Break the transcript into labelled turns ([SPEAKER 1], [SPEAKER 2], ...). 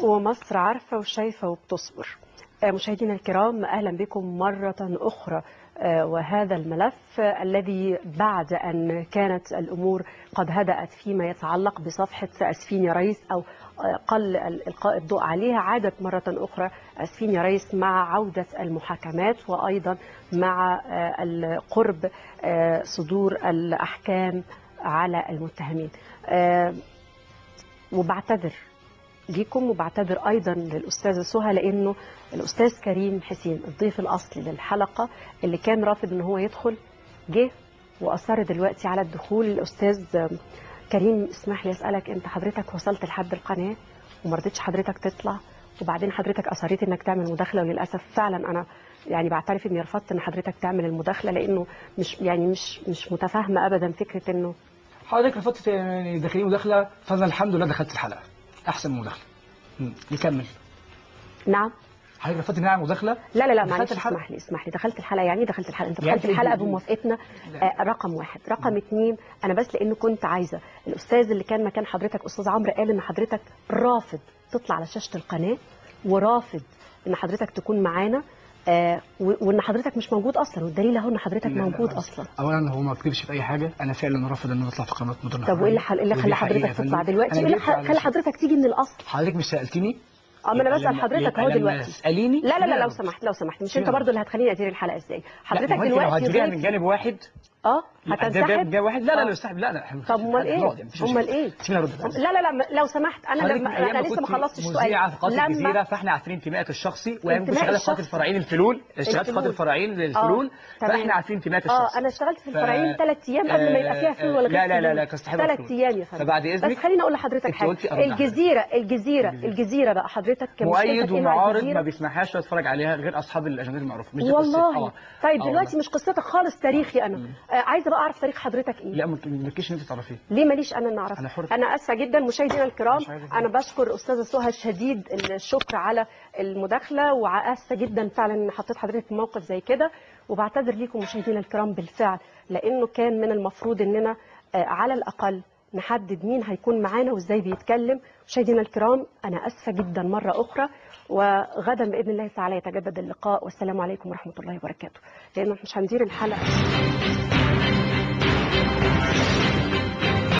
[SPEAKER 1] ومصر عارفة وشايفة وبتصبر. مشاهدينا الكرام، أهلا بكم مرة أخرى. وهذا الملف الذي بعد أن كانت الأمور قد هدأت فيما يتعلق بصفحة أسفين يا ريس، أو قل إلقاء الضوء عليها، عادت مرة أخرى أسفين يا ريس مع عودة المحاكمات، وأيضا مع القرب صدور الأحكام على المتهمين. وبعتذر ليكم وبعتذر أيضا للأستاذة سهى، لأنه الأستاذ كريم حسين الضيف الأصلي للحلقة اللي كان رافض أنه هو يدخل جه وأصر دلوقتي على الدخول. الأستاذ كريم، اسمح لي أسألك، أنت حضرتك وصلت لحد القناة وما رضيتش حضرتك تطلع، وبعدين حضرتك أصريت أنك تعمل مداخلة، وللأسف فعلا أنا يعني بعترف إني رفضت أن حضرتك تعمل المداخلة، لأنه مش متفاهمة أبدا فكرة أنه
[SPEAKER 2] حضرتك رفضت داخلين مداخلة، فأنا الحمد لله دخلت الحلقة أحسن مداخلة. نكمل.
[SPEAKER 1] نعم.
[SPEAKER 2] حضرتك رفضت نعمل مداخلة؟
[SPEAKER 1] لا معلش، اسمح لي دخلت الحلقة. يعني دخلت الحلقة، انت دخلت الحلقة بموافقتنا. رقم واحد. رقم اتنين، انا بس لانه كنت عايزة الاستاذ اللي كان مكان حضرتك استاذ عمرو قال ان حضرتك رافض تطلع على شاشة القناة، ورافض ان حضرتك تكون معانا، وان حضرتك مش موجود اصلا، والدليل اهو ان حضرتك موجود اصلا.
[SPEAKER 2] اولا هو ما بكتبش في اي حاجه، انا فعلا رافض ان اطلع في قناه مدن.
[SPEAKER 1] طب وايه اللي خلى حضرتك تطلع دلوقتي؟ ايه اللي خلى حضرتك تيجي من الاصل؟
[SPEAKER 2] حضرتك مش سالتيني؟
[SPEAKER 1] ما انا بسال حضرتك اهو دلوقتي.
[SPEAKER 2] اساليني.
[SPEAKER 1] لا لو سمحت مش انت برضو اللي هتخليني ادير الحلقه ازاي؟ حضرتك دلوقتي
[SPEAKER 2] لو هتجيبيها من جانب واحد
[SPEAKER 1] هتنسحب
[SPEAKER 2] جانب واحد. لا استحب. لا
[SPEAKER 1] طب امال ايه؟ لا لو سمحت، انا لسه ما خلصتش السؤال.
[SPEAKER 2] مذيعه في قناه الجزيره، فاحنا عارفين انتمائك الشخصي، وانا كنت شغاله في قناه الفرعين الفلول، اشتغلت في قناه الفرعين للفلول، فاحنا عارفين انتمائك الشخصي.
[SPEAKER 1] انا اشتغلت في الفرعين 3 ايام قبل ما يبقى فيها فلول ولا غير
[SPEAKER 2] لا كنت
[SPEAKER 1] 3 ايام يا فندم.
[SPEAKER 2] فبعد اذنك
[SPEAKER 1] بس خليني اقول لحضرتك حاجه. الجزيره بقى حضرتك
[SPEAKER 2] مؤيد ومعارض ما بيسمحهاش اتفرج عليها غير اصحاب الاجندات المعروفه، مش
[SPEAKER 1] والله. طيب دلوقتي مش قصتك خالص، تاريخي انا. عايزه بقى اعرف تاريخ حضرتك ايه.
[SPEAKER 2] لا مالكيش ان انت تعرفيه.
[SPEAKER 1] ليه ماليش انا ان اعرف؟ انا اسفه جدا مشاهدينا الكرام، انا بشكر الاستاذه سهى شديد الشكر على المداخله، واسفه جدا فعلا ان حطيت حضرتك في موقف زي كده، وبعتذر ليكم مشاهدينا الكرام بالفعل، لانه كان من المفروض اننا على الاقل نحدد مين هيكون معانا وازاي بيتكلم. مشاهدينا الكرام، انا اسفه جدا مره اخرى، وغدا باذن الله تعالى يتجدد اللقاء، والسلام عليكم ورحمه الله وبركاته، لانه مش هندير الحلقه.